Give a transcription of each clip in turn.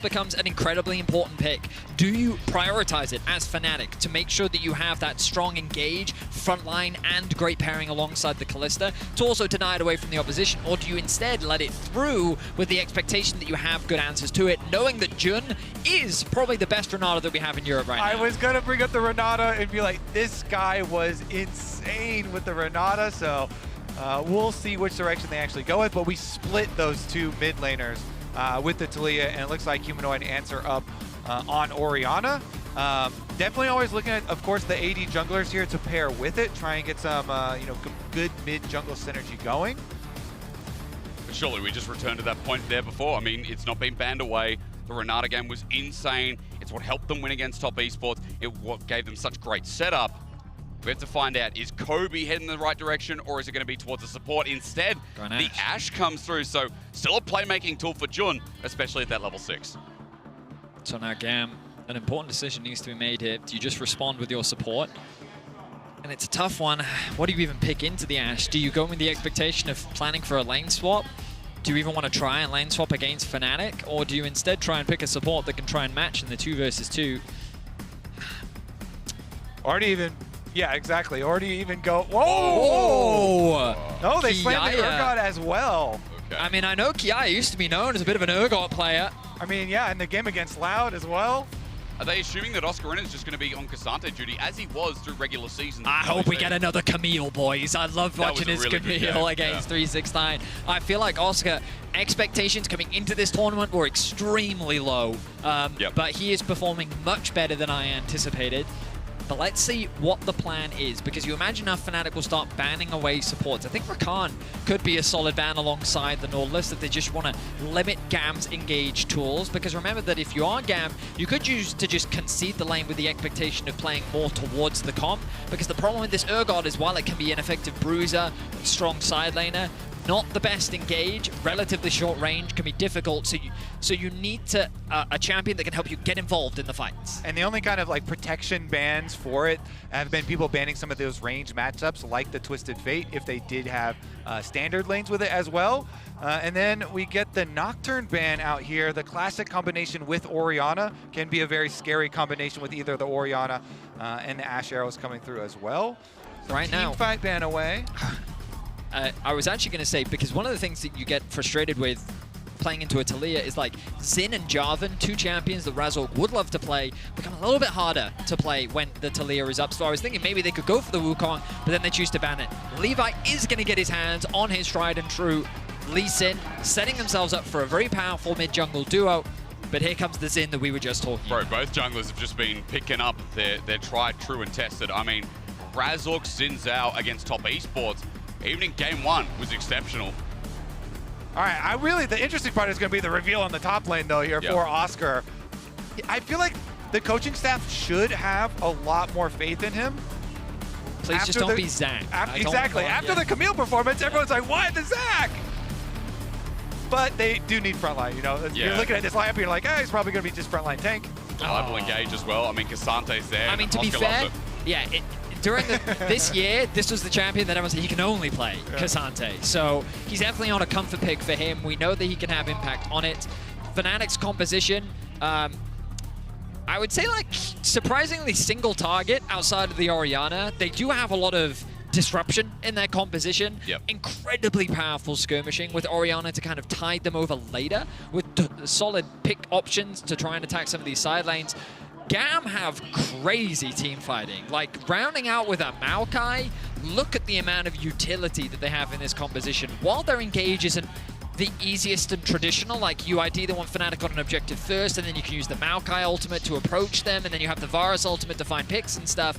becomes an incredibly important pick. Do you prioritize it as Fnatic to make sure that you have that strong engage, frontline, and great pairing alongside the Kalista to also deny it away from the opposition, or do you instead let it through with the expectation that you have good answers to it, knowing that Jun is probably the best Renata that we have in Europe right now? I was going to bring up the Renata and be like, this guy was insane with the Renata, so we'll see which direction they actually go with, but we split those two mid laners with the Taliyah, and it looks like Humanoid answer up on Orianna. Definitely always looking at, of course, the AD junglers here to pair with it, try and get some good mid-jungle synergy going. But surely we just returned to that point there before. I mean, it's not been banned away. The Renata game was insane. It's what helped them win against top esports. It what gave them such great setup. We have to find out, is Kobe heading in the right direction, or is it going to be towards the support? Instead, the AShe comes through, so still a playmaking tool for Jun, especially at that level 6. So now GAM, an important decision needs to be made here. Do you just respond with your support? And it's a tough one. What do you even pick into the AShe? Do you go with the expectation of planning for a lane swap? Do you even want to try and lane swap against Fnatic? Or do you instead try and pick a support that can try and match in the 2 versus 2? Already even... Yeah, exactly. Or do you even go, whoa! No, they slammed the Urgot as well. Okay. I mean, I know Kiaya used to be known as a bit of an Urgot player. I mean, yeah, in the game against Loud as well. Are they assuming that Oscarinin is just going to be on Ksante duty, as he was through regular season? I hope we get another Camille, boys. I love watching his really Camille against 369. I feel like Oscar, expectations coming into this tournament were extremely low. But he is performing much better than I anticipated. But let's see what the plan is, because you imagine how Fnatic will start banning away supports. I think Rakan could be a solid ban alongside the Nautilus if they just want to limit GAM's engage tools, because remember that if you are GAM, you could choose to just concede the lane with the expectation of playing more towards the comp, because the problem with this Urgot is while it can be an effective bruiser, strong side laner, not the best engage, relatively short range, can be difficult, so you need to a champion that can help you get involved in the fights. And the only kind of like protection bans for it have been people banning some of those range matchups like the Twisted Fate if they did have standard lanes with it as well. And then we get the Nocturne ban out here. The classic combination with Orianna can be a very scary combination with either the Orianna and the AShe arrows coming through as well. Right now, Teamfight ban away. I was actually going to say, because one of the things that you get frustrated with playing into a Taliyah is like Xin and Jarvan, 2 champions that Razork would love to play, become a little bit harder to play when the Taliyah is up. So I was thinking maybe they could go for the Wukong, but then they choose to ban it. Levi is going to get his hands on his tried and true Lee Sin, setting themselves up for a very powerful mid-jungle duo. But here comes the Xin that we were just talking about. Both junglers have just been picking up their tried, true, and tested. I mean, Razork, Xin Zhao against top esports, even in game 1, was exceptional. All right, the interesting part is going to be the reveal on the top lane, though, here for Oscar. I feel like the coaching staff should have a lot more faith in him. Please just don't be Zac. Exactly. After the Camille performance, everyone's like, why the Zac? But they do need frontline, you know? You're looking at this lineup, you're like, he's probably going to be just frontline tank. Level engage as well. I mean, Ksante's there. I mean, to be fair, during this year, this was the champion that everyone said he can only play Ksante. So he's definitely on a comfort pick for him. We know that he can have impact on it. Fnatic's composition, I would say like surprisingly single target outside of the Orianna. They do have a lot of disruption in their composition. Incredibly powerful skirmishing with Orianna to kind of tide them over later with solid pick options to try and attack some of these side lanes. GAM have crazy team fighting, like rounding out with a Maokai. Look at the amount of utility that they have in this composition. While their engage isn't the easiest and traditional, like you ideally want Fnatic on an objective first, and then you can use the Maokai ultimate to approach them, and then you have the Varus ultimate to find picks and stuff.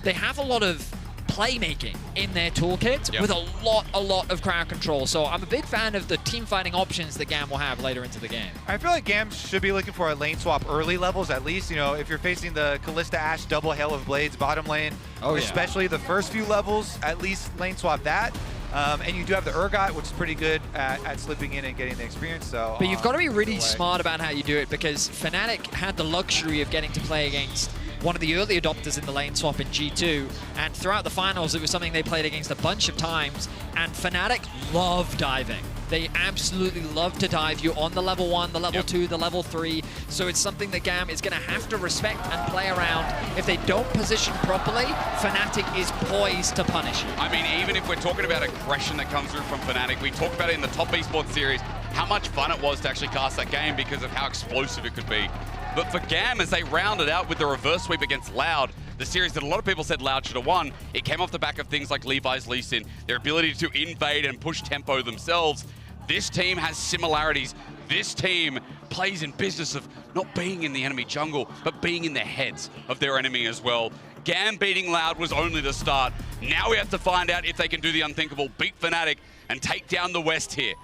They have a lot of playmaking in their toolkit with a lot of crowd control. So I'm a big fan of the team fighting options that GAM will have later into the game. I feel like GAM should be looking for a lane swap early levels at least. You know, if you're facing the Kalista AShe double Hail of Blades bottom lane, especially the first few levels, at least lane swap that. And you do have the Urgot, which is pretty good at slipping in and getting the experience. So, but you've got to be really smart about how you do it, because Fnatic had the luxury of getting to play against one of the early adopters in the lane swap in G2, and throughout the finals it was something they played against a bunch of times, and Fnatic love diving. They absolutely love to dive you on the level 1, the level 2, the level 3. So it's something that GAM is going to have to respect and play around. If they don't position properly, Fnatic is poised to punish you. I mean, even if we're talking about aggression that comes through from Fnatic, we talked about it in the top esports series, how much fun it was to actually cast that game because of how explosive it could be. But for GAM, as they rounded out with the reverse sweep against Loud, the series that a lot of people said Loud should have won, it came off the back of things like Levi Lee Sin, their ability to invade and push tempo themselves. This team has similarities. This team plays in business of not being in the enemy jungle, but being in the heads of their enemy as well. GAM beating Loud was only the start. Now we have to find out if they can do the unthinkable, beat Fnatic, and take down the West here.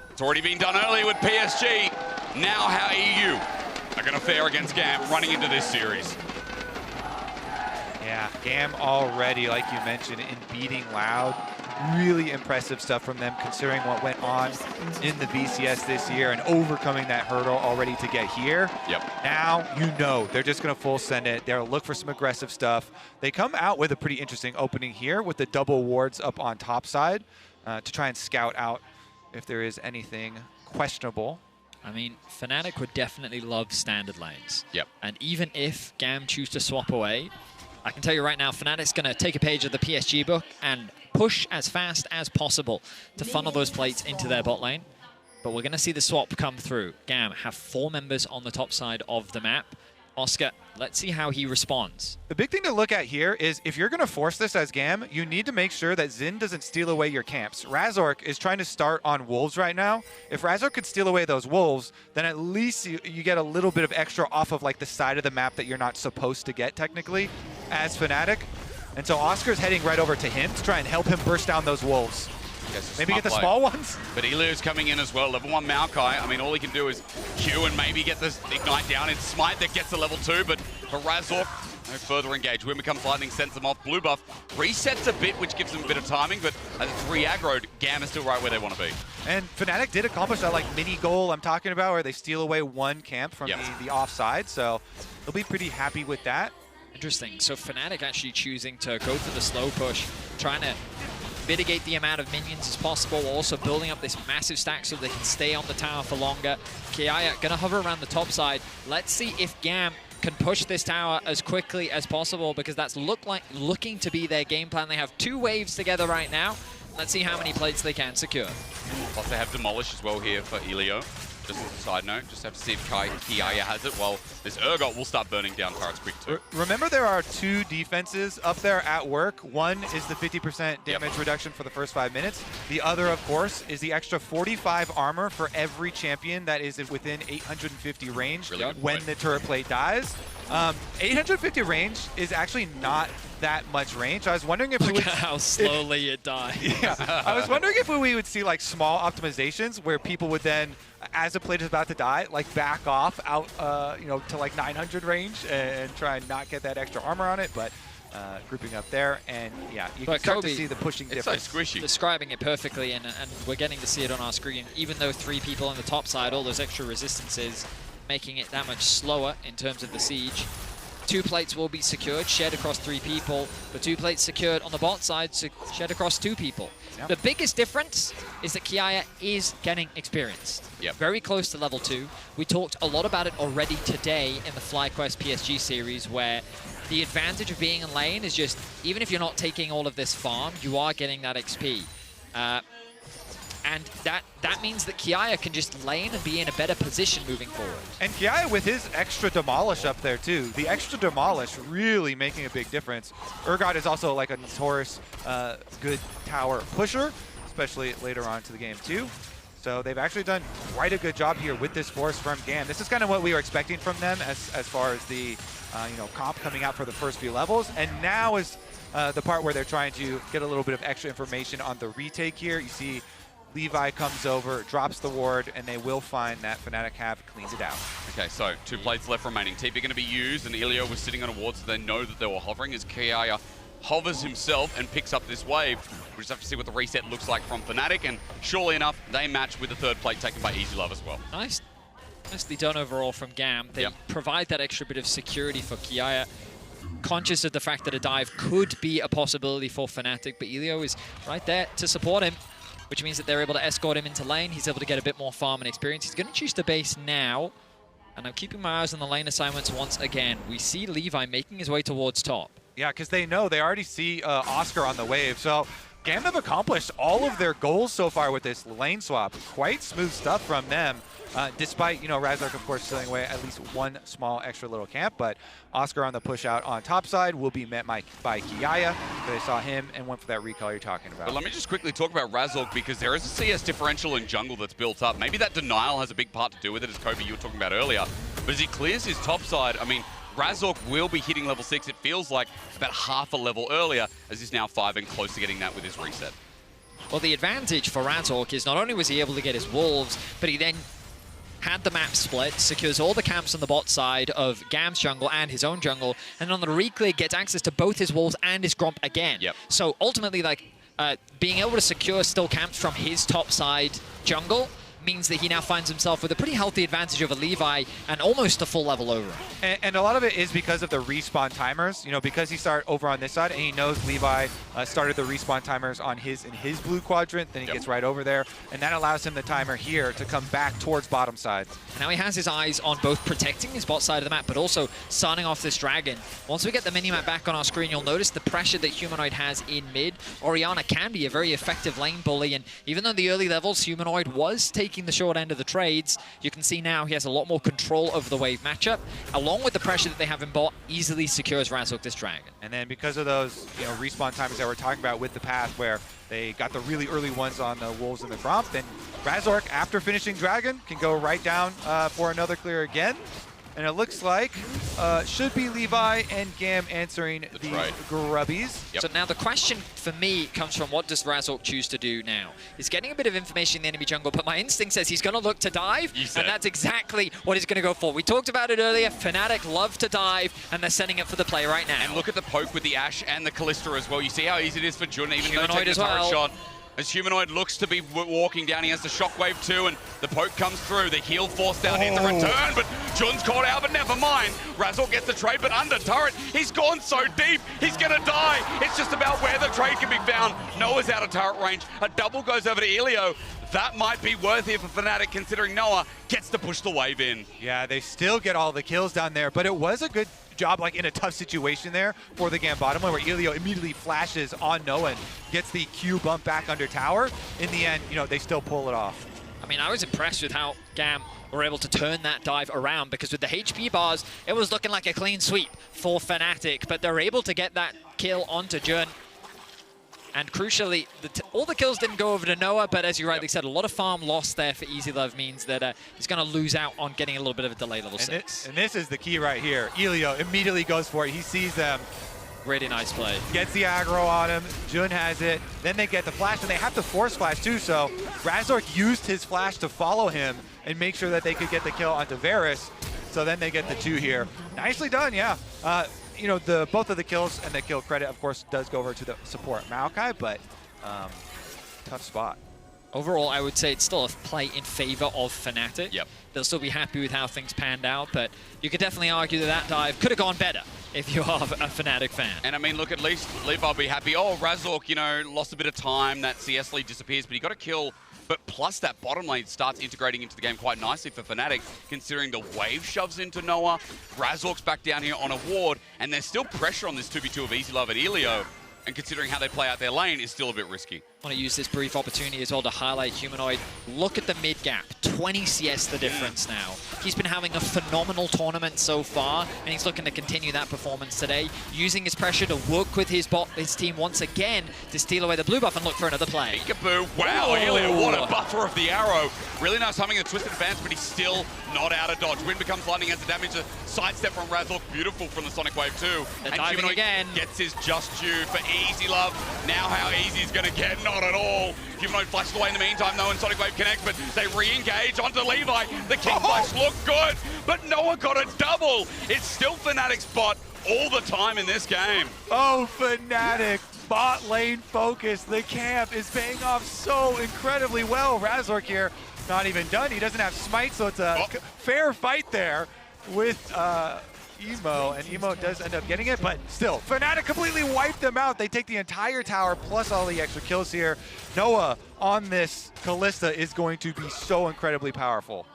It's already been done earlier with PSG. Now how EU are going to fare against GAM running into this series. Yeah, GAM already, like you mentioned, in beating Loud. Really impressive stuff from them considering what went on in the BCS this year and overcoming that hurdle already to get here. Yep. Now, you know, they're just going to full send it. They'll look for some aggressive stuff. They come out with a pretty interesting opening here with the double wards up on top side to try and scout out if there is anything questionable. I mean, Fnatic would definitely love standard lanes. Yep. And even if GAM choose to swap away, I can tell you right now, Fnatic's going to take a page of the PSG book and push as fast as possible to funnel those plates into their bot lane. But we're going to see the swap come through. GAM have 4 members on the top side of the map. Oscar, let's see how he responds. The big thing to look at here is if you're going to force this as GAM, you need to make sure that Xin doesn't steal away your camps. Razork is trying to start on Wolves right now. If Razork could steal away those Wolves, then at least you get a little bit of extra off of like the side of the map that you're not supposed to get technically as Fnatic. And so Oscar's heading right over to him to try and help him burst down those Wolves. Maybe get the small ones? But Elio's coming in as well. Level 1 Maokai. I mean, all he can do is Q and maybe get this Ignite down. It's Smite that gets to level 2, but for Razork, no further engage. When becomes Lightning, sends them off. Blue buff resets a bit, which gives them a bit of timing, but as it's re-aggroed, GAM is still right where they want to be. And Fnatic did accomplish that like mini goal I'm talking about where they steal away 1 camp from the offside, so they'll be pretty happy with that. Interesting. So Fnatic actually choosing to go for the slow push, trying to mitigate the amount of minions as possible, also building up this massive stack so they can stay on the tower for longer. Kiaya gonna hover around the top side. Let's see if GAM can push this tower as quickly as possible because that's looking to be their game plan. They have 2 waves together right now. Let's see how many plates they can secure. Plus they have Demolish as well here for Elio. Just as a side note, just have to see if Kiaya has it. Well, this Urgot will start burning down turrets quick too. Remember there are 2 defenses up there at work. One is the 50% damage reduction for the first 5 minutes. The other, of course, is the extra 45 armor for every champion that is within 850 range when the turret plate dies. 850 range is actually not that much range. I was wondering if Look at how slowly it died. Yeah, I was wondering if we would see like small optimizations where people would then, as a plate is about to die, like back off out, you know, to like 900 range and try and not get that extra armor on it. But grouping up there, and yeah, you can start to see the pushing difference. It's so squishy. Describing it perfectly, and we're getting to see it on our screen. Even though 3 people on the top side, all those extra resistances, making it that much slower in terms of the siege. 2 plates will be secured, shared across 3 people. The 2 plates secured on the bot side, shared across 2 people. Yep. The biggest difference is that Kiaya is getting experienced. Yep. Very close to level 2. We talked a lot about it already today in the FlyQuest PSG series, where the advantage of being in lane is just, even if you're not taking all of this farm, you are getting that XP. And that means that Kiaya can just lane and be in a better position moving forward. And Kiaya with his extra Demolish up there too. The extra Demolish really making a big difference. Urgot is also like a notorious good tower pusher, especially later on to the game too. So they've actually done quite a good job here with this force from GAM. This is kind of what we were expecting from them as far as the you know, comp coming out for the first few levels. And now is the part where they're trying to get a little bit of extra information on the retake here. You see Levi comes over, drops the ward, and they will find that Fnatic have cleaned it out. Okay, so 2 plates left remaining. TP going to be used, and Elio was sitting on a ward, so they know that they were hovering as Kiaya hovers himself and picks up this wave. We'll just have to see what the reset looks like from Fnatic, and surely enough, they match with the 3rd plate taken by EasyLove as well. Nicely done overall from GAM. They provide that extra bit of security for Kiaya. Conscious of the fact that a dive could be a possibility for Fnatic, but Elio is right there to support him. which means that they're able to escort him into lane. He's able to get a bit more farm and experience. He's going to choose to base now. And I'm keeping my eyes on the lane assignments once again. We see Levi making his way towards top. Yeah, because they already see Oscar on the wave. So GAM have accomplished all of their goals so far with this lane swap. Quite smooth stuff from them, despite, Razork, of course, stealing away at least one small extra little camp. But Oscar on the push out on top side will be met by Kiaya. They saw him and went for that recall you're talking about. But let me just quickly talk about Razork, because there is a CS differential in jungle that's built up. Maybe that denial has a big part to do with it, as Kobe, you were talking about earlier. But as he clears his top side, I mean, Razork will be hitting level 6, it feels like, about half a level earlier, as he's now 5 and close to getting that with his reset. Well, the advantage for Razork is not only was he able to get his wolves, but he then had the map split, secures all the camps on the bot side of GAM's jungle and his own jungle, and on the reclear gets access to both his wolves and his Gromp again. Yep. So ultimately, being able to secure still camps from his top side jungle means that he now finds himself with a pretty healthy advantage over Levi and almost a full level over him. And a lot of it is because of the respawn timers, because he started over on this side and he knows Levi started the respawn timers on in his blue quadrant, then he gets right over there, and that allows him the timer here to come back towards bottom side. And now he has his eyes on both protecting his bot side of the map, but also starting off this dragon. Once we get the minimap back on our screen, you'll notice the pressure that Humanoid has in mid. Orianna can be a very effective lane bully, and even though the early levels Humanoid was taking the short end of the trades, you can see now he has a lot more control over the wave matchup. Along with the pressure that they have in bot, easily secures Razork this dragon. And then because of those respawn timers that we're talking about with the path, where they got the really early ones on the wolves and the Gromp, then Razork, after finishing dragon, can go right down for another clear again. And it looks like should be Levi and GAM answering the grubbies. Yep. So now the question for me comes from, what does Razork choose to do now? He's getting a bit of information in the enemy jungle, but my instinct says he's going to look to dive, and that's exactly what he's going to go for. We talked about it earlier. Fnatic love to dive, and they're setting it for the play right now. And look at the poke with the AShe and the Kalista as well. You see how easy it is for Jun, even though Humanoid taking as the turret well. shot. As Humanoid looks to be walking down, he has the shockwave too, and the poke comes through. The heal forced out in the return, but Jun's caught out, but never mind. Razork gets the trade, but under turret, he's gone so deep, he's gonna die. It's just about where the trade can be found. Noah's out of turret range. A double goes over to Elio. That might be worth it for Fnatic, considering Noah gets to push the wave in. Yeah, they still get all the kills down there, but it was a good job, in a tough situation there for the GAM bottom lane, where Elio immediately flashes on Noah and gets the Q bump back under tower. In the end, they still pull it off. I mean, I was impressed with how GAM were able to turn that dive around, because with the HP bars, it was looking like a clean sweep for Fnatic, but they're able to get that kill onto Jun. And crucially, all the kills didn't go over to Noah, but as you rightly said, a lot of farm loss there for EasyLove means that he's going to lose out on getting a little bit of a delay level 6. And this is the key right here. Elio immediately goes for it. He sees them. Really nice play. Gets the aggro on him. Jun has it. Then they get the flash, and they have to force flash too, so Razork used his flash to follow him and make sure that they could get the kill onto Varus. So then they get the 2 here. Nicely done, yeah. Both of the kills and the kill credit, of course, does go over to the support Maokai, but tough spot. Overall, I would say it's still a play in favor of Fnatic. Yep. They'll still be happy with how things panned out, but you could definitely argue that dive could have gone better if you are a Fnatic fan. And I mean, look, at least Levi will be happy. Oh, Razork, lost a bit of time. That CS lead disappears, but he got a kill. But plus that bottom lane starts integrating into the game quite nicely for Fnatic, considering the wave shoves into Noah. Razork's back down here on a ward, and there's still pressure on this 2v2 of EasyLove and Elio. And considering how they play out their lane, is still a bit risky. I want to use this brief opportunity as well to highlight Humanoid. Look at the mid gap, 20 CS the difference now. He's been having a phenomenal tournament so far, and he's looking to continue that performance today, using his pressure to work with his team once again to steal away the blue buff and look for another play. Peekaboo, wow, Elio, what a buffer of the arrow. Really nice humming the twisted advance, but he's still not out of dodge. Wind becomes lightning, has the damage, a sidestep from Razork, beautiful from the Sonic Wave too. They're and diving Humanoid again. Gets his just due for EasyLove. Now how easy is gonna get, not at all. Humanoid flashes away in the meantime though, and Sonic Wave connects, but they re-engage onto Levi. The King Flash looked good, but Noah got a double. It's still Fnatic's bot all the time in this game. Oh, Fnatic, bot lane focus. The camp is paying off so incredibly well. Razork here, not even done. He doesn't have smite, so it's a fair fight there with Emo, and Emo does end up getting it, but still, Fnatic completely wiped them out. They take the entire tower plus all the extra kills here. Noah on this Kalista is going to be so incredibly powerful.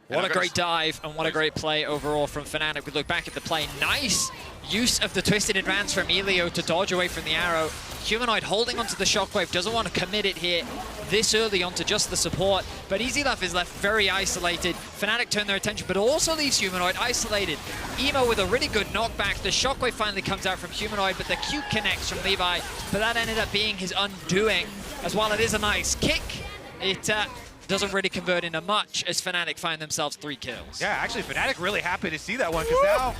What a great dive and what a great play overall from Fnatic. We look back at the play. Nice use of the twisted advance from Elio to dodge away from the arrow. Humanoid holding onto the shockwave, doesn't want to commit it here this early onto just the support, but EasyLove is left very isolated. Fnatic turn their attention, but also leaves Humanoid isolated. Emo with a really good knockback. The shockwave finally comes out from Humanoid, but the Q connects from Levi, but that ended up being his undoing. As while it is a nice kick, it doesn't really convert into much as Fnatic find themselves 3 kills. Yeah, actually, Fnatic really happy to see that one, because now...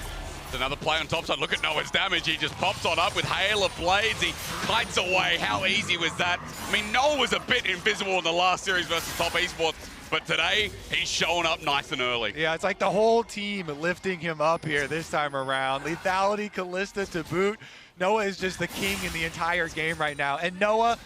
Another play on top side. Look at Noah's damage. He just pops on up with hail of blades. He kites away. How easy was that? I mean, Noah was a bit invisible in the last series versus Top Esports, but today he's showing up nice and early. Yeah, it's like the whole team lifting him up here this time around. Lethality, Kalista to boot. Noah is just the king in the entire game right now. And Noah...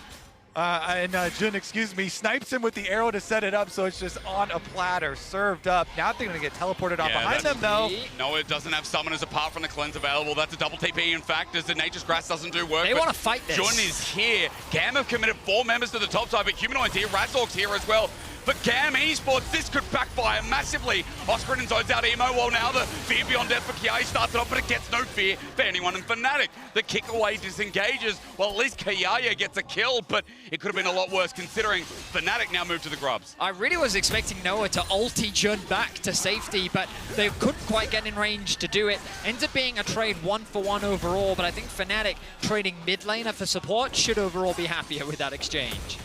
Jun, excuse me, snipes him with the arrow to set it up, so it's just on a platter, served up. Now they're going to get teleported off behind them, though. No, it doesn't have summoners apart from the cleanse available. That's a double TP, in fact, as the Nature's Grass doesn't do work. They want to fight this. Jun is here. GAM have committed 4 members to the top side, but Humanoid's here, Razork's here as well. But GAM Esports, this could backfire massively. Oscarinin zones out Emo, while now the fear beyond death for Kiaya starts it off, but it gets no fear for anyone in Fnatic. The kick away disengages. Well, at least Kiaya gets a kill, but it could have been a lot worse considering Fnatic now move to the grubs. I really was expecting Noah to ulti Jun back to safety, but they couldn't quite get in range to do it. Ends up being a trade 1-for-1 overall, but I think Fnatic trading mid laner for support should overall be happier with that exchange.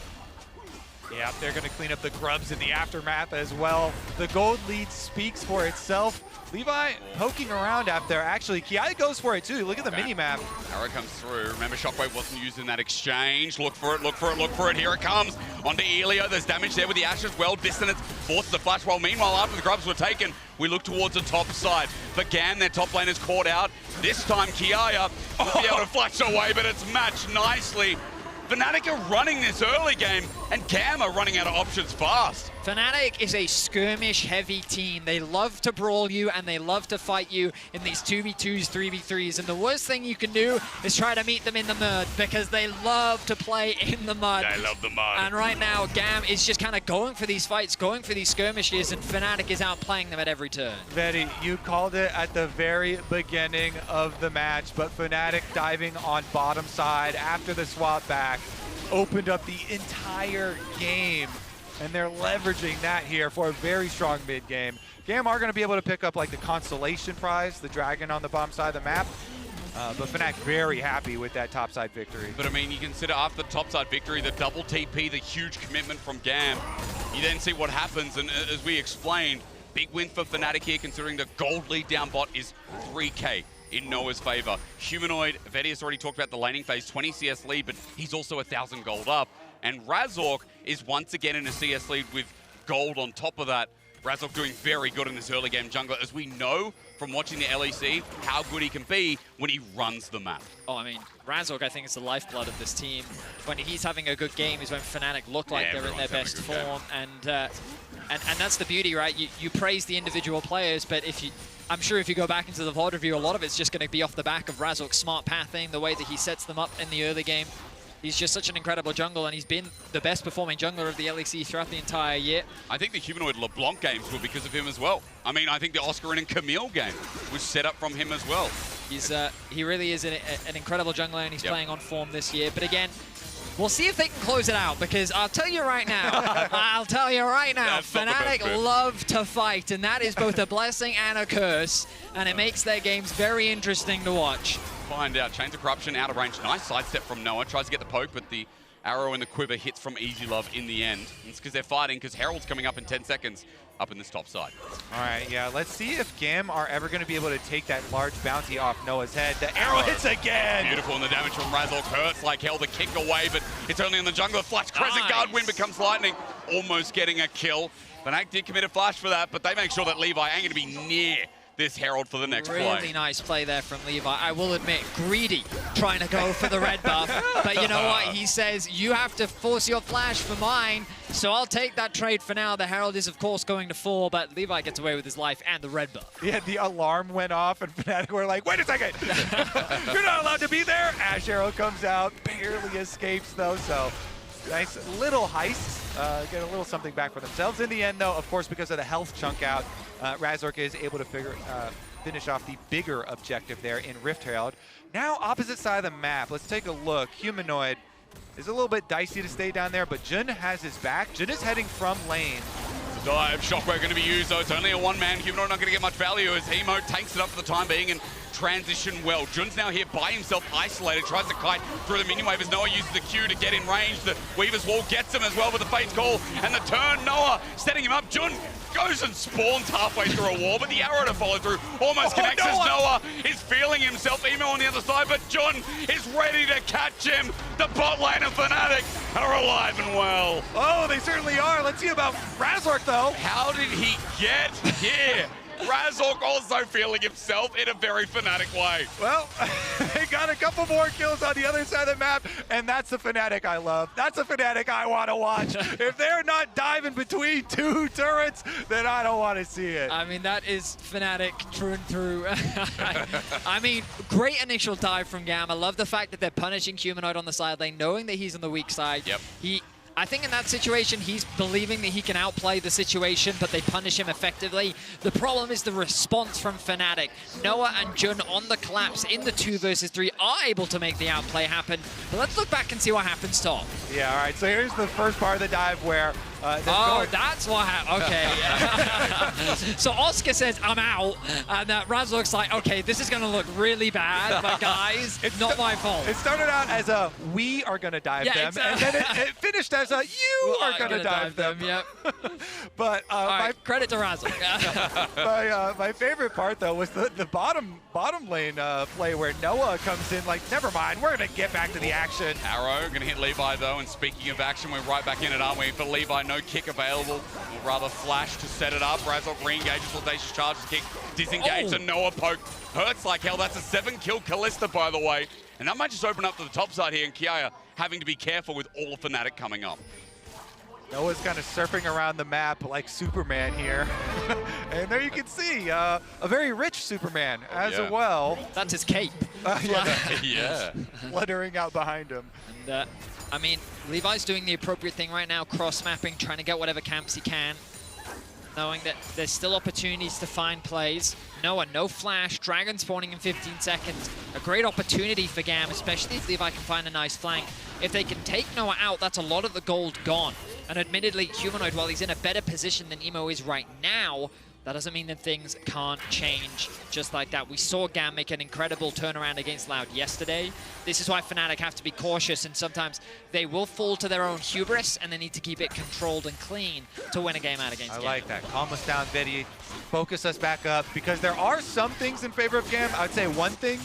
Yeah, they're going to clean up the grubs in the aftermath as well. The gold lead speaks for itself. Levi poking around out there. Actually, Kiaya goes for it too. Look at the mini-map. Arrow comes through. Remember, Shockwave wasn't used in that exchange. Look for it, look for it, look for it. Here it comes. Onto Elio. There's damage there with the AShe as well. Dissonance forces the flash. While meanwhile, after the grubs were taken, we look towards the top side. For GAM, their top lane is caught out. This time, Kiaya will be able to flash away, but it's matched nicely. Fnatic are running this early game, and GAM are running out of options fast. Fnatic is a skirmish-heavy team. They love to brawl you, and they love to fight you in these 2v2s, 3v3s. And the worst thing you can do is try to meet them in the mud, because they love to play in the mud. They love the mud. And right now, GAM is just kind of going for these fights, going for these skirmishes, and Fnatic is outplaying them at every turn. Vedi, you called it at the very beginning of the match, but Fnatic diving on bottom side after the swap back opened up the entire game, and they're leveraging that here for a very strong mid game. GAM are going to be able to pick up like the consolation prize, the dragon on the bottom side of the map, but Fnatic very happy with that topside victory. But I mean, you consider after the topside victory, the double TP, the huge commitment from GAM, you then see what happens, and as we explained, big win for Fnatic here, considering the gold lead down bot is 3K. In Noah's favor. Humanoid, Vedius already talked about the laning phase, 20 CS lead, but he's also 1,000 gold up. And Razork is once again in a CS lead with gold on top of that. Razork doing very good in this early game jungler, as we know from watching the LEC how good he can be when he runs the map. Oh, I mean, Razork, I think, is the lifeblood of this team. When he's having a good game is when Fnatic look like they're in their best form. And that's the beauty, right? You praise the individual players, but I'm sure if you go back into the VOD review, a lot of it's just going to be off the back of Razork's smart pathing, the way that he sets them up in the early game. He's just such an incredible jungle, and he's been the best performing jungler of the LEC throughout the entire year. I think the Humanoid LeBlanc games were because of him as well. I mean, I think the Oscarinin and Camille game was set up from him as well. He really is an incredible jungler, and he's playing on form this year. But again, we'll see if they can close it out, because I'll tell you right now, Fnatic love to fight, and that is both a blessing and a curse, and it makes their games very interesting to watch. Find out. Chains of Corruption out of range. Nice sidestep from Noah. Tries to get the poke, but the arrow in the quiver hits from EasyLove in the end. It's because they're fighting, because Herald's coming up in 10 seconds up in this top side. All right, yeah, let's see if GAM are ever going to be able to take that large bounty off Noah's head. The arrow hits again! Beautiful, and the damage from Razork hurts like hell. The kick away, but it's only on the jungler. Flash, Crescent Guard win becomes lightning. Almost getting a kill. Fnatic did commit a flash for that, but they make sure that Levi ain't going to be near this Herald for the next play. Really nice play there from Levi. I will admit, greedy trying to go for the red buff. But you know what? He says, you have to force your flash for mine. So I'll take that trade for now. The Herald is, of course, going to fall, but Levi gets away with his life and the red buff. Yeah, the alarm went off, and Fnatic were like, wait a second! You're not allowed to be there! Ashe arrow comes out, barely escapes, though, so nice little heist. Get a little something back for themselves. In the end, though, of course, because of the health chunk out, Razork is able to finish off the bigger objective there in Rift Herald. Now, opposite side of the map, let's take a look. Humanoid is a little bit dicey to stay down there, but Jun has his back. Jun is heading from lane. Dive, Shockwave going to be used, though. It's only a one-man. Humanoid not going to get much value as Emo tanks it up for the time being and transition well. Jun's now here by himself, isolated, tries to kite through the minion wave as Noah uses the Q to get in range. The Weaver's Wall gets him as well with the Fate's Call and the turn. Noah setting him up. Jun goes and spawns halfway through a wall, but the arrow to follow through almost connects as Noah is feeling himself. Emo on the other side, but Jun is ready to catch him. The bot lane of Fnatic are alive and well. Oh, they certainly are. Let's see about Razork, though. How did he get here? Razork also feeling himself in a very Fnatic way. Well, they got a couple more kills on the other side of the map, and that's the Fnatic I love. That's the Fnatic I want to watch. If they're not diving between two turrets, then I don't want to see it. I mean, that is Fnatic through and through. I mean, great initial dive from GAM. I love the fact that they're punishing Humanoid on the side lane, knowing that he's on the weak side. Yep. I think in that situation, he's believing that he can outplay the situation, but they punish him effectively. The problem is the response from Fnatic. Noah and Jun on the collapse in the 2 versus 3 are able to make the outplay happen. But let's look back and see what happens top. Yeah, all right, so here's the first part of the dive where... that's what happened. Okay. So Oscar says, I'm out. And Razork's like, okay, this is going to look really bad, but guys, it's not my fault. It started out as a, we are going to dive them, exactly. and then it finished as a, you are going to dive them. Yep. But credit to Razork. my favorite part, though, was the bottom lane play where Noah comes in like, never mind, we're going to get back to the action. Arrow going to hit Levi, though, and speaking of action, we're right back in it, aren't we? For Levi, no kick available, or rather flash to set it up. Razork re-engages, audacious charges, kick, disengage, and Noah poke. Hurts like hell. That's a 7-kill Kalista, by the way. And that might just open up to the top side here, and Kiaya having to be careful with all of Fnatic coming up. Noah's kind of surfing around the map like Superman here. And there you can see a very rich Superman as well. That's his cape. Yeah. Fluttering out behind him. And, I mean, Levi's doing the appropriate thing right now, cross-mapping, trying to get whatever camps he can, knowing that there's still opportunities to find plays. Noah, no flash, Dragon spawning in 15 seconds. A great opportunity for GAM, especially if Levi can find a nice flank. If they can take Noah out, that's a lot of the gold gone. And admittedly, Humanoid, while he's in a better position than Emo is right now, that doesn't mean that things can't change just like that. We saw GAM make an incredible turnaround against Loud yesterday. This is why Fnatic have to be cautious, and sometimes they will fall to their own hubris, and they need to keep it controlled and clean to win a game out against GAM. I like that. Calm us down, Vedius. Focus us back up, because there are some things in favor of GAM. I would say one thing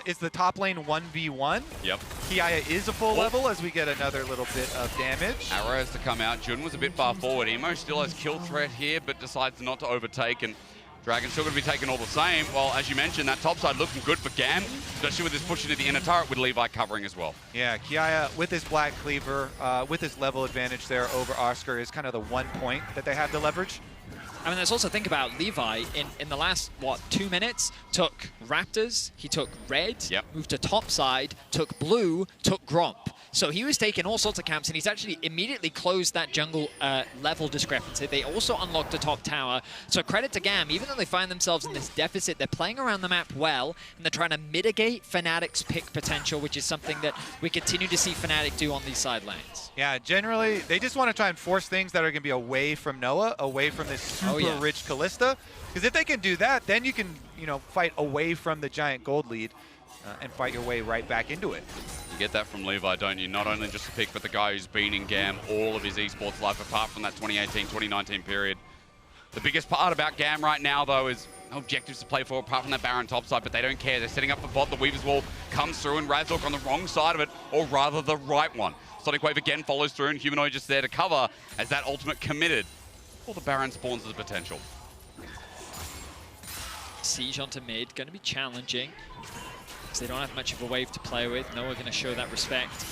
is the top lane 1v1. Yep. Kiaya is a full level as we get another little bit of damage. Arrow has to come out. Jun was a bit far forward. Emo still has kill threat here, but decides not to overtake, and Dragon's still going to be taken all the same. Well, as you mentioned, that top side looking good for GAM, especially with his push into the inner turret with Levi covering as well. Yeah, Kiaya with his Black Cleaver, with his level advantage there over Oscar is kind of the one point that they have to leverage. I mean, let's also think about Levi in the last, 2 minutes, took Raptors, he took red, moved to top side, took blue, took Gromp. So he was taking all sorts of camps, and he's actually immediately closed that jungle level discrepancy. They also unlocked a top tower. So credit to GAM, even though they find themselves in this deficit, they're playing around the map well, and they're trying to mitigate Fnatic's pick potential, which is something that we continue to see Fnatic do on these side lanes. Yeah, generally, they just want to try and force things that are going to be away from Noah, away from this super rich Kalista. Because if they can do that, then you can, fight away from the giant gold lead and fight your way right back into it. You get that from Levi, don't you? Not only just the pick, but the guy who's been in GAM all of his esports life, apart from that 2018-2019 period. The biggest part about GAM right now, though, is no objectives to play for apart from that Baron topside, but they don't care. They're setting up for bot. The Weaver's Wall comes through, and Razork on the wrong side of it, or rather the right one. Sonic Wave again follows through, and Humanoid just there to cover as that ultimate committed. All the Baron spawns as a potential. siege onto mid, going to be challenging because they don't have much of a wave to play with. Noah going to show that respect.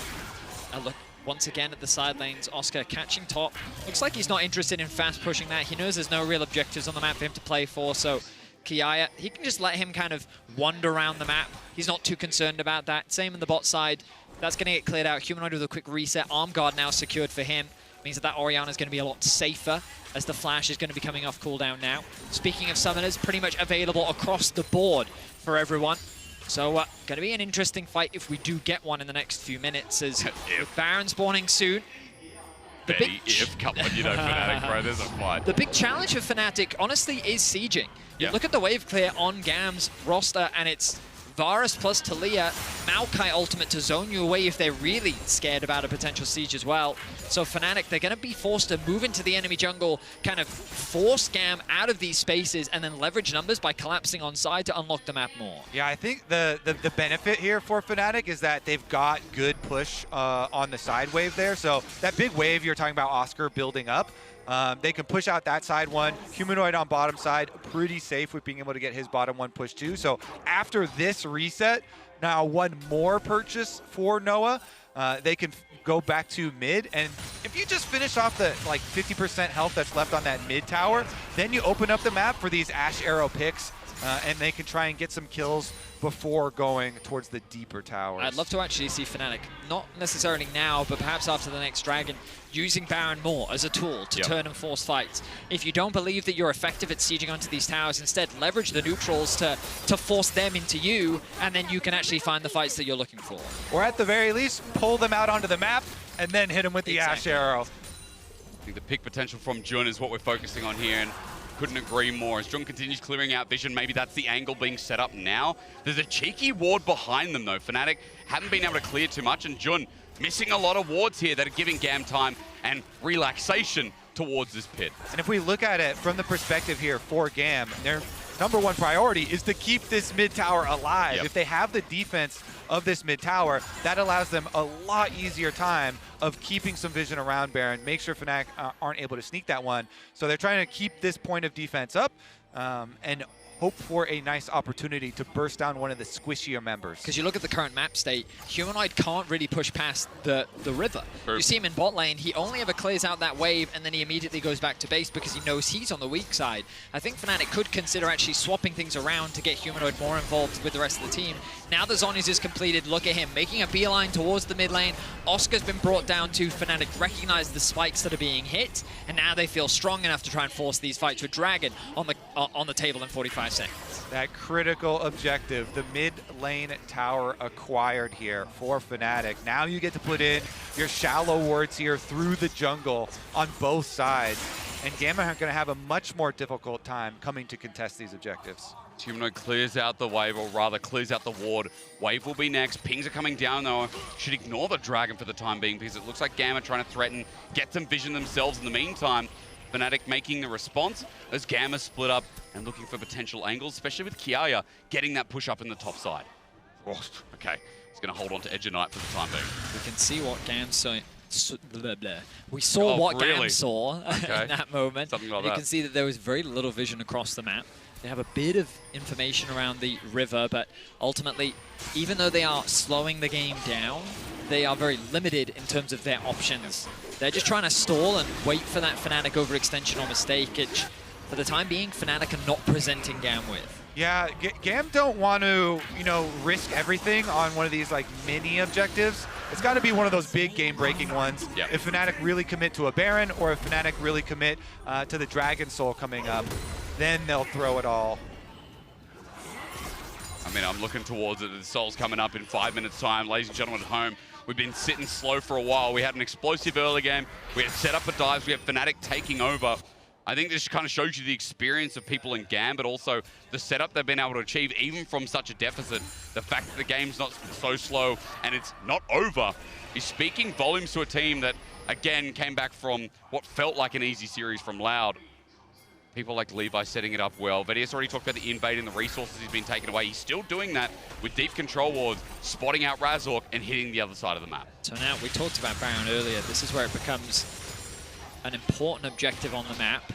Look, once again at the side lanes, Oscar catching top. Looks like he's not interested in fast pushing that. He knows there's no real objectives on the map for him to play for, so Kiaya, he can just let him kind of wander around the map. He's not too concerned about that. Same in the bot side. That's going to get cleared out. Humanoid with a quick reset. Arm guard now secured for him. Means that Orianna is going to be a lot safer as the flash is going to be coming off cooldown now. Speaking of summoners, pretty much available across the board for everyone. So going to be an interesting fight if we do get one in the next few minutes, as with Baron spawning soon. Come on, you know Fnatic, bro, there's a fight. The big challenge for Fnatic, honestly, is sieging. You look at the wave clear on GAM's roster, and it's Varus plus Taliyah, Maokai ultimate to zone you away if they're really scared about a potential siege as well. So Fnatic, they're going to be forced to move into the enemy jungle, kind of force GAM out of these spaces, and then leverage numbers by collapsing on side to unlock the map more. Yeah, I think the benefit here for Fnatic is that they've got good push on the side wave there. So that big wave you're talking about, Oscar, building up, they can push out that side one. Humanoid on bottom side, pretty safe with being able to get his bottom one push too. So after this reset, now one more purchase for Noah, they can go back to mid. And if you just finish off the like 50% health that's left on that mid tower, then you open up the map for these AShe arrow picks, and they can try and get some kills before going towards the deeper towers. I'd love to actually see Fnatic, not necessarily now, but perhaps after the next Dragon, using Baron more as a tool to turn and force fights. If you don't believe that you're effective at sieging onto these towers, instead leverage the neutrals to force them into you, and then you can actually find the fights that you're looking for. Or at the very least, pull them out onto the map and then hit them with the AShe arrow. I think the pick potential from Jun is what we're focusing on here, and couldn't agree more. As Jun continues clearing out vision, maybe that's the angle being set up now. There's a cheeky ward behind them though. Fnatic haven't been able to clear too much, and Jun missing a lot of wards here that are giving GAM time and relaxation towards this pit. And if we look at it from the perspective here for GAM, their number one priority is to keep this mid tower alive. If they have the defense of this mid tower, that allows them a lot easier time of keeping some vision around Baron, make sure Fnatic aren't able to sneak that one. So they're trying to keep this point of defense up and hope for a nice opportunity to burst down one of the squishier members. Because you look at the current map state, Humanoid can't really push past the river. You see him in bot lane, he only ever clears out that wave and then he immediately goes back to base because he knows he's on the weak side. I think Fnatic could consider actually swapping things around to get Humanoid more involved with the rest of the team. Now the Zhonya's is completed, look at him, making a beeline towards the mid lane. Oscar's been brought down to Fnatic recognize the spikes that are being hit, and now they feel strong enough to try and force these fights with Dragon on the table in 45 seconds. That critical objective, the mid lane tower acquired here for Fnatic. Now you get to put in your shallow wards here through the jungle on both sides. And GAM are going to have a much more difficult time coming to contest these objectives. Humanoid clears out the wave, or rather clears out the ward. Wave will be next. Pings are coming down though. Should ignore the Dragon for the time being because it looks like GAM are trying to threaten, get some vision themselves in the meantime. Fnatic making the response as GAM is split up and looking for potential angles, especially with Kiaya getting that push up in the top side. Oh, okay, he's going to hold on to Edge of Night for the time being. We can see what GAM saw. We saw what GAM saw in that moment. Something like that. You can see that there was very little vision across the map. They have a bit of information around the river, but ultimately, even though they are slowing the game down, they are very limited in terms of their options. They're just trying to stall and wait for that Fnatic overextension or mistake, which, for the time being, Fnatic are not presenting GAM with. Yeah, GAM don't want to, risk everything on one of these like mini objectives. It's got to be one of those big game-breaking ones. If Fnatic really commit to a Baron, or if Fnatic really commit to the Dragon Soul coming up, then they'll throw it all. I mean, I'm looking towards it. The Soul's coming up in 5 minutes' time. Ladies and gentlemen at home, we've been sitting slow for a while. We had an explosive early game. We had set up for dives. We have Fnatic taking over. I think this kind of shows you the experience of people in GAM, but also the setup they've been able to achieve, even from such a deficit. The fact that the game's not so slow and it's not over is speaking volumes to a team that, again, came back from what felt like an easy series from Loud. People like Levi setting it up well. Vedius already talked about the invade and the resources he's been taken away. He's still doing that with deep control wards, spotting out Razork and hitting the other side of the map. So now, we talked about Baron earlier. This is where it becomes an important objective on the map.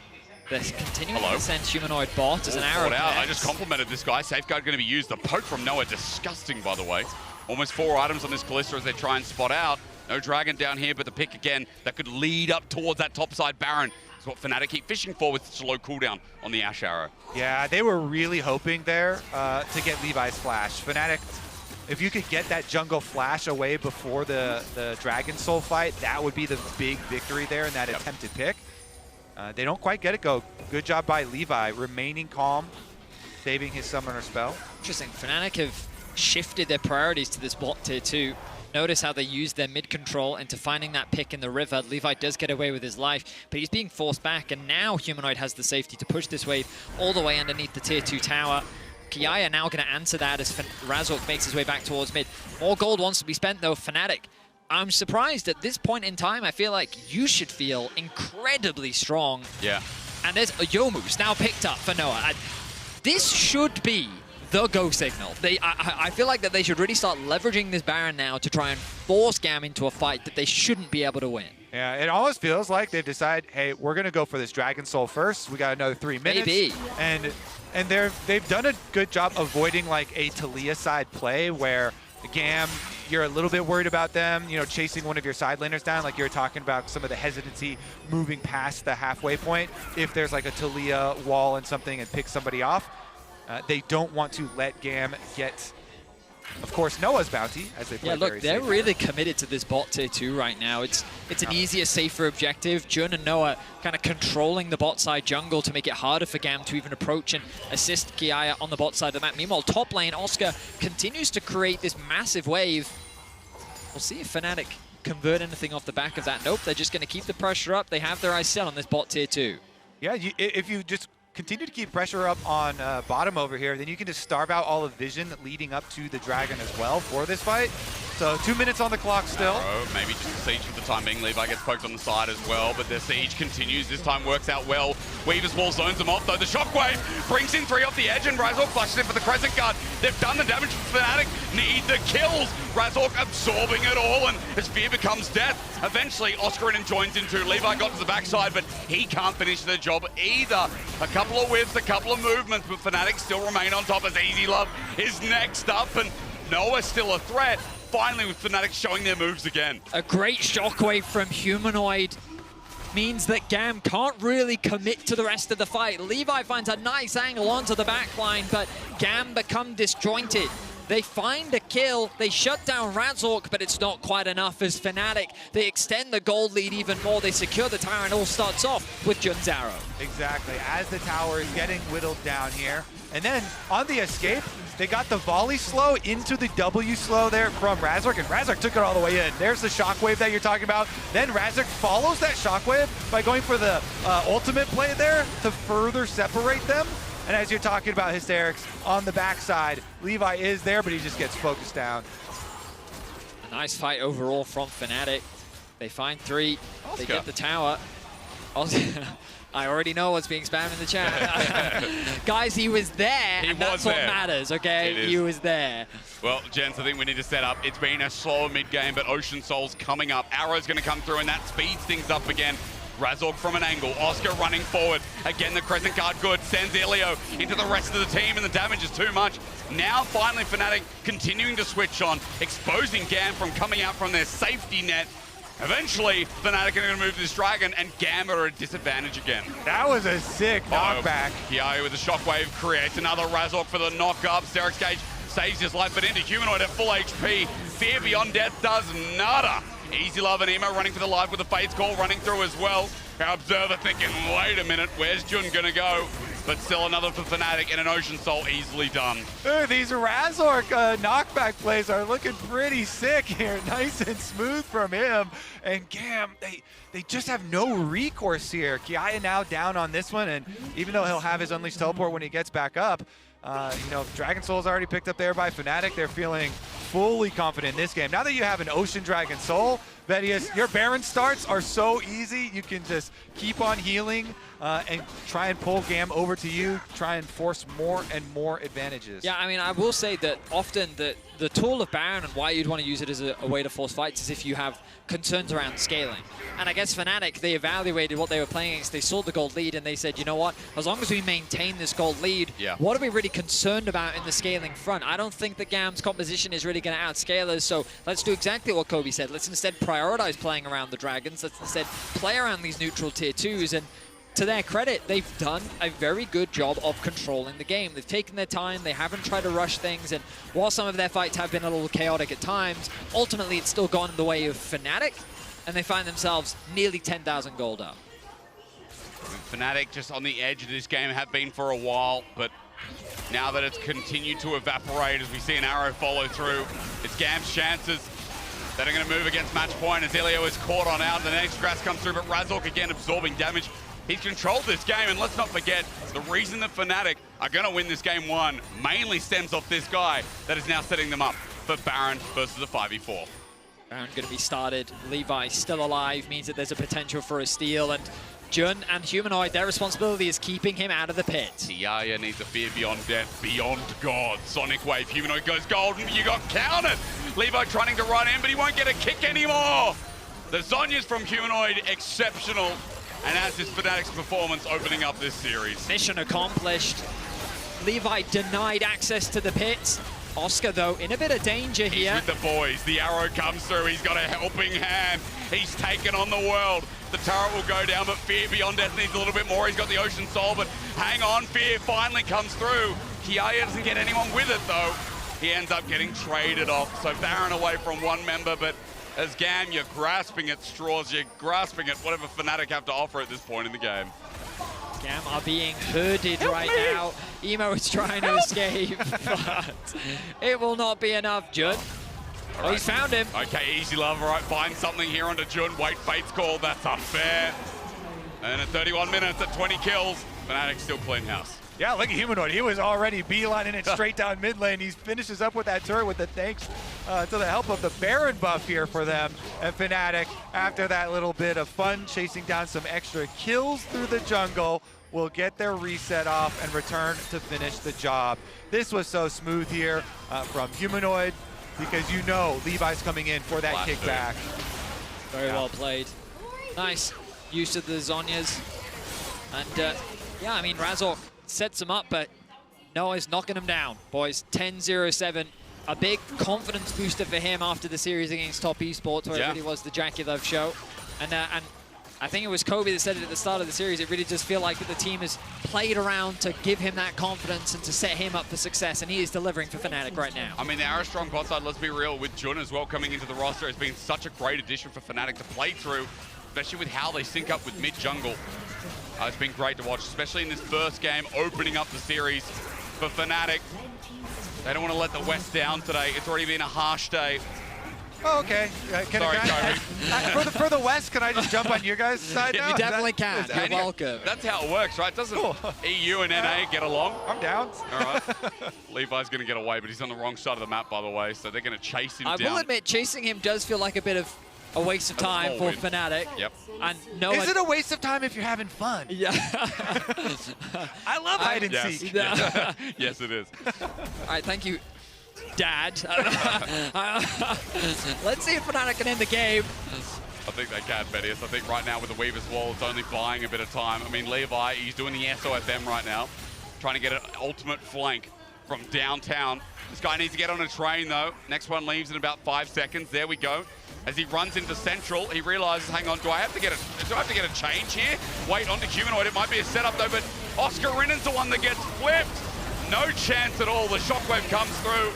They're continuing to send Humanoid bot as an arrow. I just complimented this guy. Safeguard going to be used. The poke from Noah, disgusting, by the way. Almost 4 items on this Kalista as they try and spot out. No Dragon down here, but the pick again that could lead up towards that topside Baron is what Fnatic keep fishing for with such a low cooldown on the AShe arrow. Yeah, they were really hoping there to get Levi's flash. Fnatic, if you could get that jungle flash away before the Dragon Soul fight, that would be the big victory there in that attempted pick. They don't quite get it go. Good job by Levi, remaining calm, saving his summoner spell. Interesting. Fnatic have shifted their priorities to this bot tier 2. Notice how they use their mid control into finding that pick in the river. Levi does get away with his life, but he's being forced back, and now Humanoid has the safety to push this wave all the way underneath the tier 2 tower. Kiaya now going to answer that as Razork makes his way back towards mid. More gold wants to be spent though. Fnatic, I'm surprised at this point in time. I feel like you should feel incredibly strong. Yeah. And there's a Youmu's now picked up for Noah. This should be the go signal. I feel like that they should really start leveraging this Baron now to try and force GAM into a fight that they shouldn't be able to win. Yeah, it almost feels like they've decided, hey, we're going to go for this Dragon Soul first. We got another 3 minutes. Maybe. And they've done a good job avoiding like a Taliyah side play where GAM, you're a little bit worried about them, you know, chasing one of your side laners down, like you're talking about some of the hesitancy moving past the halfway point. If there's like a Taliyah wall and something and pick somebody off, they don't want to let GAM get, of course, Noah's bounty as they play. Yeah, look, very they're safe. really committed to this bot tier 2 right now. It's an easier, safer objective. Jun and Noah kind of controlling the bot side jungle to make it harder for GAM to even approach and assist Kiaya on the bot side of the map. Meanwhile, top lane, Oscar continues to create this massive wave. We'll see if Fnatic convert anything off the back of that. Nope, they're just going to keep the pressure up. They have their eyes set on this bot tier 2. Yeah, if you just continue to keep pressure up on bottom over here, then you can just starve out all of vision leading up to the Dragon as well for this fight. So 2 minutes on the clock still. Maybe just a siege for the time being. Levi gets poked on the side as well, but the siege continues. This time works out well. Weaver's wall zones them off though. The shockwave brings in 3 off the edge, and Razork flushes in for the Crescent Guard. They've done the damage for Fnatic. Need the kills. Razork absorbing it all, and his fear becomes death. Eventually, Oscarinin joins in too. Levi got to the backside, but he can't finish the job either. A couple of whiffs, a couple of movements, but Fnatic still remain on top as EasyLove is next up, and Noah's still a threat. Finally, with Fnatic showing their moves again. A great shockwave from Humanoid means that GAM can't really commit to the rest of the fight. Levi finds a nice angle onto the backline, but GAM become disjointed. They find a kill, they shut down Razork, but it's not quite enough as Fnatic. They extend the gold lead even more. They secure the tower, and it all starts off with Jun's arrow. Exactly, as the tower is getting whittled down here. And then on the escape, they got the volley slow into the W slow there from Razork, and Razork took it all the way in. There's the shockwave that you're talking about. Then Razork follows that shockwave by going for the ultimate play there to further separate them. And as you're talking about Hysterics on the backside, Levi is there, but he just gets focused down. A nice fight overall from Fnatic. They find 3, Oscar. They get the tower. I already know what's being spammed in the chat. Guys, he was there, and that's what matters, okay? He was there. Well, gents, I think we need to set up. It's been a slow mid-game, but Ocean Soul's coming up. Arrow's going to come through, and that speeds things up again. Razork from an angle, Oscar running forward. Again, the Crescent Guard good, sends Elio into the rest of the team, and the damage is too much. Now, finally, Fnatic continuing to switch on, exposing GAM from coming out from their safety net. Eventually, Fnatic are going to move to this Dragon, and GAM are at a disadvantage again. That was a sick knockback. Kiaya with the shockwave creates another Razork for the knock-up. Hysterics Gage saves his life, but into Humanoid at full HP. Fear Beyond Death does nada. EasyLove and Emo running for the life with the Fate's Call running through as well. Our Observer thinking, wait a minute, where's Jun gonna go? But still another for Fnatic, and an Ocean Soul easily done. These Razork knockback plays are looking pretty sick here. Nice and smooth from him. And GAM, they just have no recourse here. Kiaya now down on this one, and even though he'll have his Unleashed Teleport when he gets back up, you know, Dragon Soul's already picked up there by Fnatic. They're feeling fully confident in this game. Now that you have an Ocean Dragon Soul, Vedius, your Baron starts are so easy. You can just keep on healing and try and pull GAM over to you, try and force more and more advantages. Yeah, I mean, I will say that often the tool of Baron and why you'd want to use it as a way to force fights is if you have concerns around scaling. And I guess Fnatic, they evaluated what they were playing against. They saw the gold lead and they said, you know what, as long as we maintain this gold lead, what are we really concerned about in the scaling front? I don't think that GAM's composition is really going to outscale us, so let's do exactly what Kobe said. Let's instead prioritize playing around the dragons. Let's instead play around these neutral tier 2s. And to their credit, they've done a very good job of controlling the game. They've taken their time, they haven't tried to rush things, and while some of their fights have been a little chaotic at times, ultimately it's still gone in the way of Fnatic, and they find themselves nearly 10,000 gold up. Fnatic just on the edge of this game have been for a while, but now that it's continued to evaporate as we see an arrow follow through, it's GAM's chances that are going to move against match point as Elio is caught on out. The next grass comes through, but Razork again absorbing damage. He's controlled this game, and let's not forget, the reason that Fnatic are going to win this game 1 mainly stems off this guy that is now setting them up for Baron versus a 5v4. Baron going to be started. Levi still alive, means that there's a potential for a steal, and Jun and Humanoid, their responsibility is keeping him out of the pit. Kiaya needs a fear beyond death, beyond God. Sonic Wave, Humanoid goes golden, you got countered! Levi trying to run in, but he won't get a kick anymore! The Zhonya's from Humanoid, exceptional. And as is Fnatic's performance opening up this series. Mission accomplished. Levi denied access to the pit. Oscar, though, in a bit of danger here. He's with the boys. The arrow comes through. He's got a helping hand. He's taken on the world. The turret will go down, but Fear Beyond Death needs a little bit more. He's got the Ocean Soul, but hang on. Fear finally comes through. Kiaya doesn't get anyone with it, though. He ends up getting traded off. So Baron away from one member, but as GAM, you're grasping at straws, you're grasping at whatever Fnatic have to offer at this point in the game. GAM are being herded right now. Emo is trying to escape, but it will not be enough. Jun, oh, he's found him. Okay, EasyLove, right, find something here onto Jun. Wait, Fate's call, that's unfair. And at 31 minutes at 20 kills, Fnatic still clean house. Yeah, look at Humanoid. He was already beelining it straight down mid lane. He finishes up with that turret with the thanks to the help of the Baron buff here for them. And Fnatic, after that little bit of fun, chasing down some extra kills through the jungle, will get their reset off and return to finish the job. This was so smooth here from Humanoid, because you know Levi's coming in for that kickback. Very well played. Nice use of the Zhonyas. And yeah, I mean, Razork sets him up, but Noah's knocking him down. Boys, 10-0-7. A big confidence booster for him after the series against Top Esports, where it really was the Jackie Love show. And I think it was Kobe that said it at the start of the series. It really does feel like that the team has played around to give him that confidence and to set him up for success, and he is delivering for Fnatic right now. I mean, the Arrow Strong bot side, let's be real, with Jun as well coming into the roster, has been such a great addition for Fnatic to play through, especially with how they sync up with mid-jungle. It's been great to watch, especially in this first game, opening up the series for Fnatic. They don't want to let the West down today. It's already been a harsh day. Oh, okay. Sorry, for the West, can I just jump on your guys' side now? You definitely can. You're welcome. That's how it works, right? Doesn't EU and NA get along? I'm down. All right. Levi's going to get away, but he's on the wrong side of the map, by the way, so they're going to chase him down. I will admit, chasing him does feel like a bit of a waste of time for Fnatic. Yep. And Is it a waste of time if you're having fun? Yeah. I love hide and seek. Yes, it is. All right, thank you, Dad. Let's see if Fnatic can end the game. I think they can, Vedius. I think right now with the Weaver's Wall, it's only buying a bit of time. I mean, Levi, he's doing the SOFM right now, trying to get an ultimate flank from downtown. This guy needs to get on a train, though. Next one leaves in about 5 seconds. There we go. As he runs into Central, he realizes, hang on, do I have to get a change here? Wait, onto Humanoid. It might be a setup, though, but Oscarinin's the one that gets flipped. No chance at all. The shockwave comes through.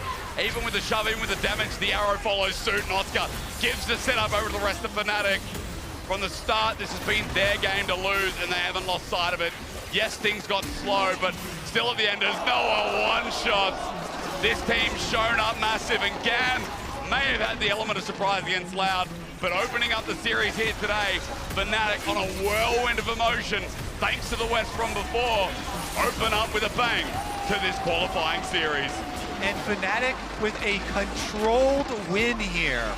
Even with the shove, even with the damage, the arrow follows suit, and Oscar gives the setup over to the rest of Fnatic. From the start, this has been their game to lose, and they haven't lost sight of it. Yes, things got slow, but still at the end, there's Noah one-shots. This team's shown up massive, and GAM may have had the element of surprise against Loud, but opening up the series here today, Fnatic on a whirlwind of emotion, thanks to the West from before, open up with a bang to this qualifying series. And Fnatic with a controlled win here.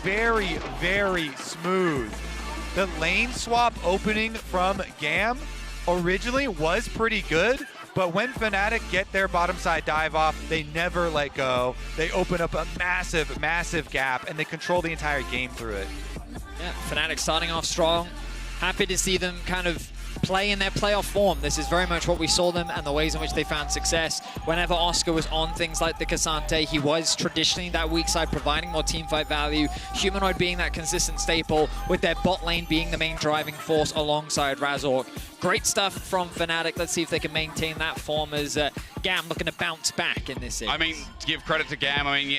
Very, very smooth. The lane swap opening from GAM originally was pretty good, but when Fnatic get their bottom side dive off, they never let go. They open up a massive, massive gap, and they control the entire game through it. Yeah, Fnatic starting off strong. Happy to see them kind of play in their playoff form. This is very much what we saw them and the ways in which they found success. Whenever Oscar was on things like the Ksante, he was traditionally that weak side, providing more teamfight value. Humanoid being that consistent staple, with their bot lane being the main driving force alongside Razork. Great stuff from Fnatic. Let's see if they can maintain that form as GAM looking to bounce back in this series. I mean, to give credit to GAM, I mean,